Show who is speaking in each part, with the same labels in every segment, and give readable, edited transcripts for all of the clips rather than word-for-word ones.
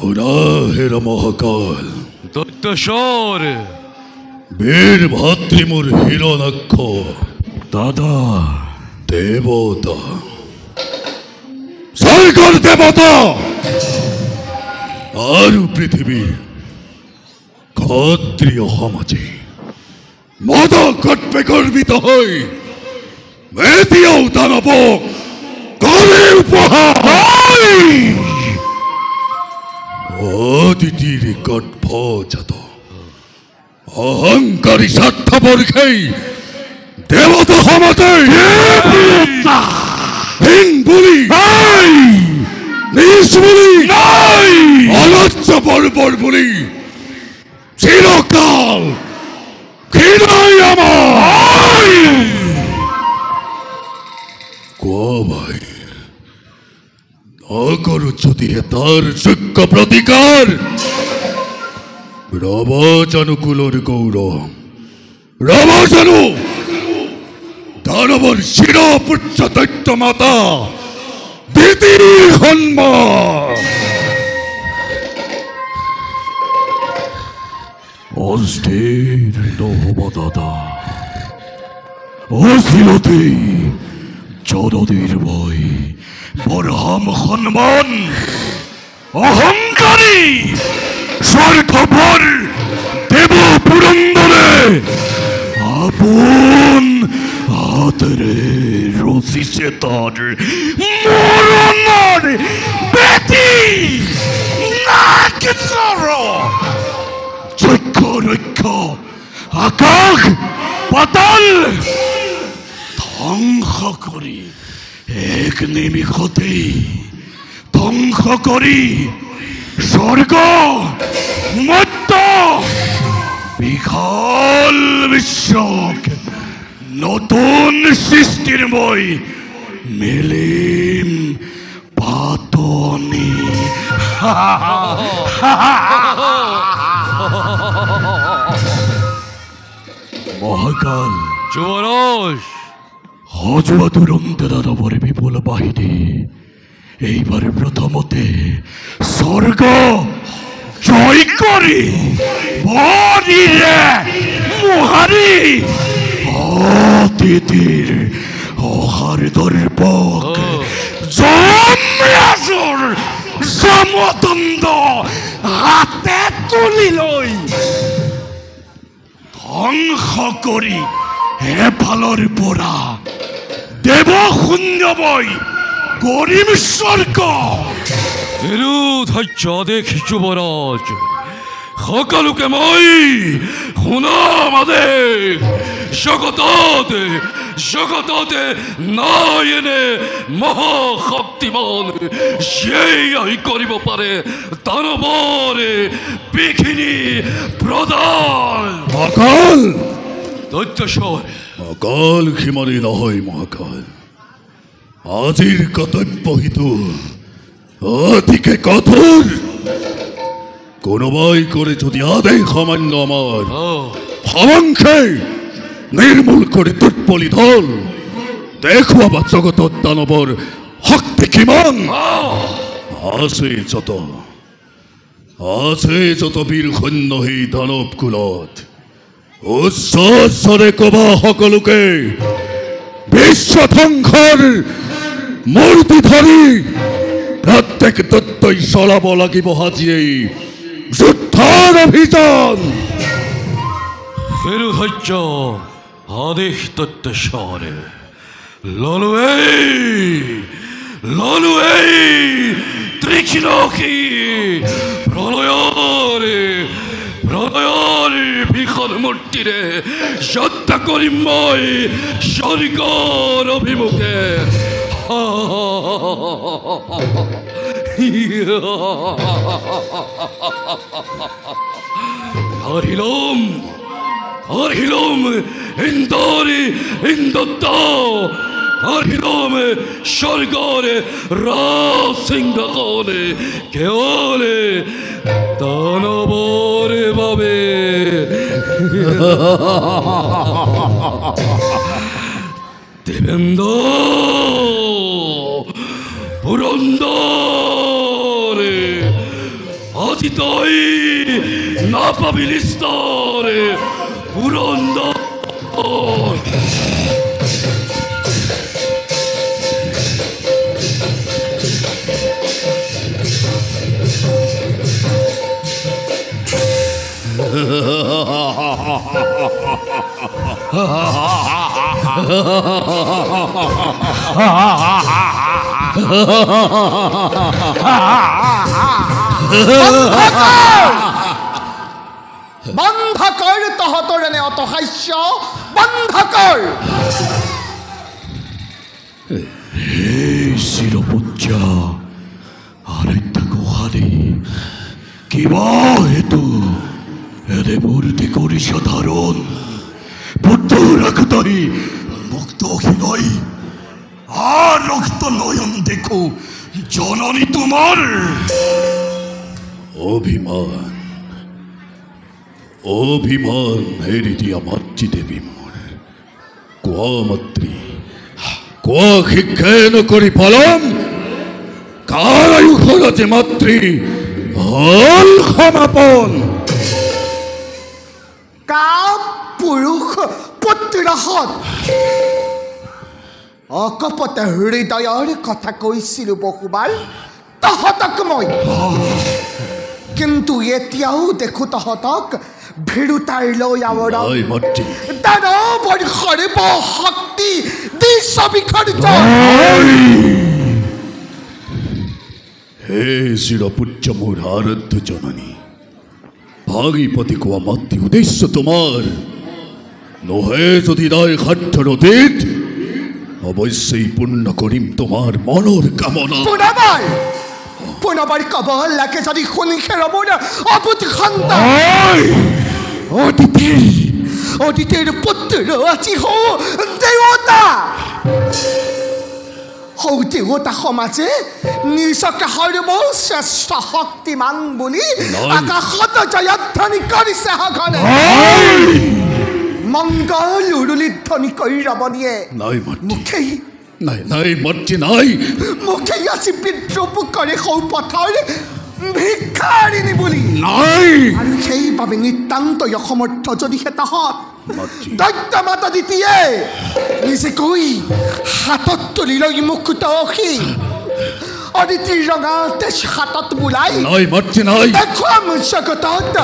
Speaker 1: হরাহের মহাকাল
Speaker 2: দৈত্যস্বর
Speaker 1: বীর ভাতৃমুর হিরণাক্ষ
Speaker 2: দাদা
Speaker 1: দেবতা সাইকর দেবতা আর পৃথিবীর ক্ষত্রিয় সমাজে মদ কটবে গর্বিত হই মেদিও দানব করে উপহার অদিতির গর্ভজাত অহংকারী স্বার্থপর খেই দেবতা সমাজে হিং বলি নিজ বলি অলজ্জ বর্বর বলি চিরকাল ঘৃণাই আমার ভাই নগর যদি তার যোগ্য প্রতিকার রবাজানুকুলর গৌরব রবাজানু দানবর শিরপুচ্ছ দৈত্য মাতা দিদির হন্মা
Speaker 2: অস্থির নহবা দাদা অস্থিরতে চরদের ভয় বরহাম হনুমান অহংকারী স্বার্থপর দেব পুরন্দরে আপন হাতরে রসিছে তার মরণর বেটি নাক করো যজ্ঞ রক্ষ আকাশ পাতাল ধ্বংস করি এক নিমিষতে ধ্বংস করি স্বর্গ মত্ত বিশাল বিশ্বক নতুন সৃষ্টির মই মেলিম পাতনি মহাকাল
Speaker 3: যুবরাজ
Speaker 2: হজুয়া দুরন্ত দানবরে বিপুল বাহিনী এইবার প্রথমতে স্বর্গ জয় করি বরিরে মুহারি অতিথির অহার দর্পক জমরাসুর সমতন্দ হাতে তুলি লই ধ্বংস করি হেফালৰ পৰা দেৱ শূন্যময় কৰিম স্বৰ্গ
Speaker 3: ধৈৰ্য দেখি যুৱৰাজ সকলোকে মই শুনাম আদেশ জগততে নাই এনে মহাশক্তিমান যিয়েই কৰিব পাৰে দানৱৰে বিঘিনি প্ৰদান
Speaker 1: অকাল
Speaker 3: দৈত্যস্বৰ
Speaker 1: অকাল ক্ষিমাৰী নহয় মহাকাল আজিৰ কৰ্তব্য হিতু অতিকে কঠোৰ কোনোবাই করে যদি আদেশ সামান্য আমার ভবংশে নির্মূল করে তুটপলি দল দেখুয়াবা জগতত দানবর শক্তি কিমান আছে যত বীর সৈন্য সেই দানৱ কুলত উচ্চস্বৰে কবা সকলোকে বিশ্ব ধ্বংসৰ মূৰ্তি ধৰি প্ৰত্যেক দত্তই চলাব লাগিব আজিয়েই যুদ্ধৰ অভিযান
Speaker 3: ধৈৰ্য আদেশ দৈত্যস্বৰ ললোৱে ত্ৰিখিলকী প্ৰলয়ৰ ভীষণ মূৰ্তিৰে যত্ন কৰিম মই স্বৰ্গৰ অভিমুখে Arhilom indota Arhilom shargare rasingakone keole danabore babe devendo purandare তই নাপাবি নিস্তরে পুরন্দর
Speaker 4: বন্ধ কর তহতর নে অত হাস্য বন্ধ কর।
Speaker 2: এই শিরপূজা আরেকটা গোহারে কিবা হেতু এরে মূর্তি করিস ধারণ বুদ্ধ রাখতাই মুক্ত নয় আর রক্ত নয়ন দেখো জননী তোমার অভিমান অভিমান হেরি দিয়া মাতৃদেবী মোর কোয়া মাতৃ কোয়া শিক্ষায়ন করি ফলম কার আয়ু খরচে মাতৃ হল সমাপন
Speaker 4: কা পুরুষ পুত্রহত অকপট হৃদয়ৰ কথা কৈছিলো বহুবাৰ তহতক মই, কিন্তু এতিয়াও দেখো তহতক ভীৰুতাৰ লৈ আৱৰা দানৱৰ সৰ্ব শক্তি দি সবিখৰিত।
Speaker 2: হে শিরপূজ্য মোর আরাধ্য জননী, ভাগীপতি কোয়া মাতৃ উদ্দেশ্য তোমার নহে যদি রায় খাট্টর অতীত অবশ্যই পূর্ণ করিম তোমার মনের কামনা।
Speaker 4: পুনবাৰ কবল লাগে যদি শুনি খেৰবৰ অবুধ সন্তান
Speaker 2: অতিথি
Speaker 4: অদিতিৰ পুত্ৰ আজি হৌ দেৱতা। হৌ দেৱতা সমাজে নিজকে সৰ্বশ্ৰেষ্ঠ শক্তিমান বুলি আকাশত জয়ধ্বনি কৰিছে সঘনে। মংগল উৰুলিত ধ্বনি কৰি ৰমণীয়ে মুখেই
Speaker 2: নাই নাই মাতৃ নাই
Speaker 4: মুখেই আজি বিদ্ৰোহ কৰে সৌ পথৰ ভিক্ষাৰিণী বুলি
Speaker 2: নাই।
Speaker 4: আৰু সেইবাবে নিতান্ত অসমৰ্থ যদিহে তহত দৈত্য মাতা দিতিয়ে নিজে কৈ হাতত তুলি লৈ মুকুত অখি অদিতিৰ ৰঙা তেজ হাতত বোলাই
Speaker 2: নাই মাতৃ নাই
Speaker 4: দেখুৱাম জগতত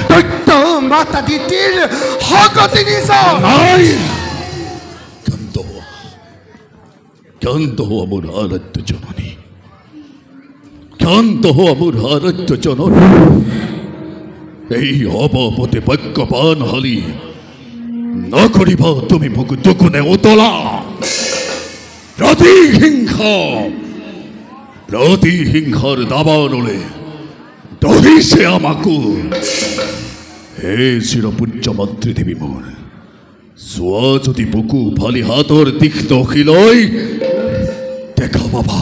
Speaker 4: দৈত্য মাতা দিতিৰ শকতি নিজ
Speaker 2: নাই। ক্ষান্ত হওয়া মোর আরাধ্য জননী, ক্ষান্ত হওয়া মোর আরাধ্য জননী। এই অবাপতে বাক্যবান হালি না করিবা তুমি মুখ দুকুনে উতলা। প্রতিহিংসার দাবানলে দহিছে আমাকু। হে শিরপূজ্য মাতৃদেবী মোর, চোৱা যদি বুকু ফালি হাতৰ তীক্ষ্ণ শিলৈ দেখা পাবা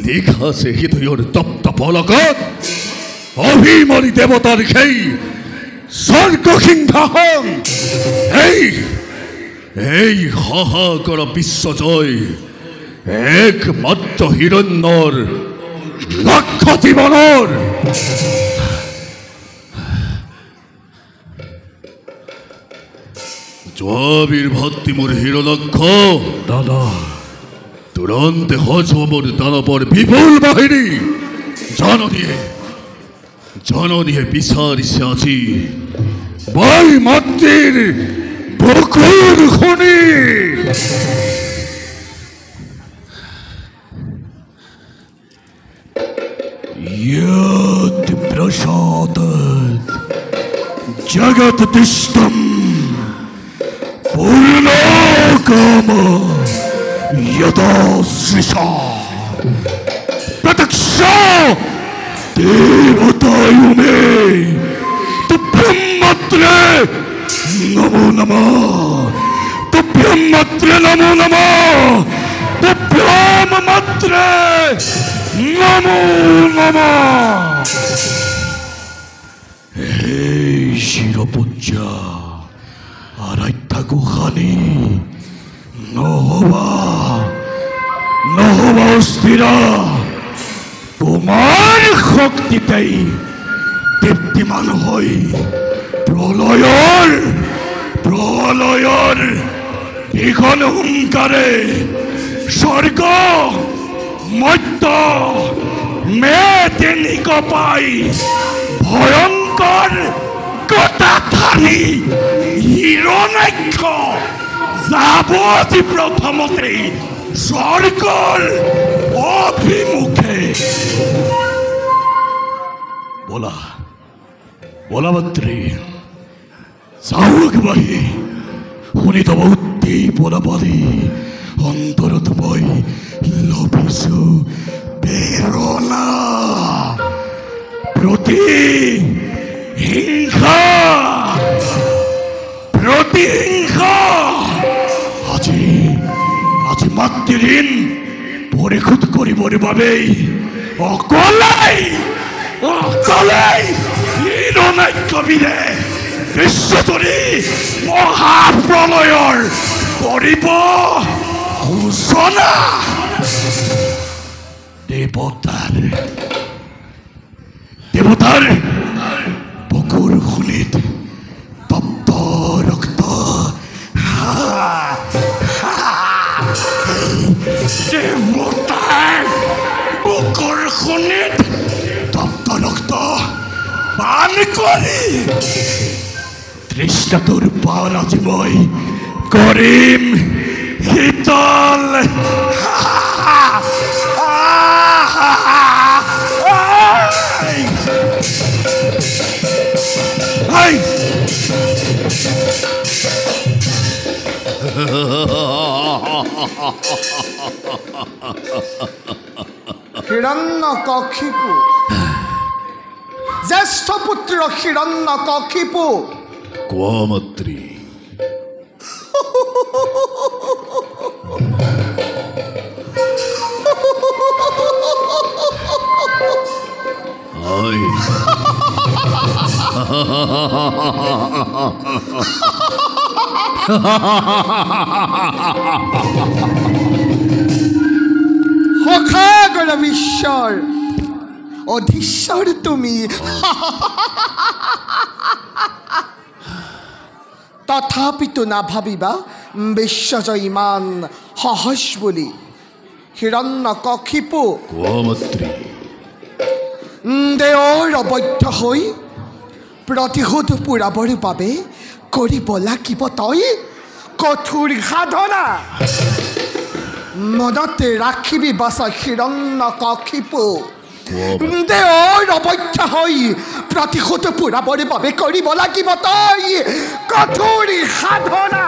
Speaker 2: লিখা আছে হৃদয়ৰ তপ্ত ফলকত অভিমানী দেৱতাৰ সেই স্বৰ্গ সিংহাসন। এই হাহাকৰ বিশ্বজয় একমাত্ৰ হিৰণ্যৰ লক্ষ্য জীৱনৰ। জবাবির ভক্তি মোর হিরো লক্ষ্য দাদা তুরন্তে হজ মোর দানবর বিপুল বাহিনী জননীয়ে বিচারিছে আজি বই মাতৃর বুকুর খনি। यत् प्रसादात् जगत् तिष्ठम् पूर्णकाम यदा सृषा प्रत्यक्षा देवतायु मे तुभ्यं मात्रे नमो नमः, तुभ्यं मात्रे नमो नमः, तुभ्यं मात्रे नमो नमः। हे शिरपूज्या আরাধ্যা গুহানি নহবা অস্থিরা তোমার শক্তিতেই
Speaker 3: দীপ্তিমান হৈ প্ৰলয়ৰ দীঘল হুংকাৰে স্বৰ্গ মধ্য মেদিনীক পাই ভয়ংকৰ গতাথানি হিৰণাক্ষ যাব আজি প্ৰথমতে স্বৰ্গৰ অভিমুখে। বলা মন্ত্ৰী যাওঁ আগবাঢ়ি শুনি তব উদ্দীপনা পালি অন্তৰত মই লভিছো প্ৰেৰণা প্ৰতিহিংসা আজি মাতৃঋণ পৰিশোধ কৰিবৰ বাবেই অকলেই হিৰণাক্যবীৰে বিশ্বজুৰি মহাপ্ৰলয়ৰ কৰিব সূচনা। দেৱতাৰ বুকুৰ খুলিত তপ্ত ৰক্ত দেৱতাৰ বুকুৰ খুলিত তপ্ত ৰক্ত পান কৰি তৃষ্ণাটোৰ পাৰ আজি মই কৰিম শীতল।
Speaker 4: হিৰণ্যকশিপু জ্যেষ্ঠ পুত্ৰ হিৰণ্যকশিপু
Speaker 2: কোৱা মন্ত্ৰী।
Speaker 4: সখাগৰ বিশ্বৰ অধীশ্বৰ তুমি তথাপিতো নাভাবিবা বিশ্বজয় ইমান সহজ বুলি। হিৰণ্যকশিপু
Speaker 2: কোৱা মন্ত্ৰী।
Speaker 4: দেৱৰ অবৈধ হৈ প্ৰতিশোধ পূৰাবৰ বাবে কৰিব লাগিব তই কঠোৰ সাধনা। মনতে ৰাখিবি বাছা হিৰণ্যকশিপু, দেৱৰ অবৈধ হৈ প্ৰতিশোধ পূৰাবৰ বাবে কৰিব লাগিব তই কঠোৰ সাধনা।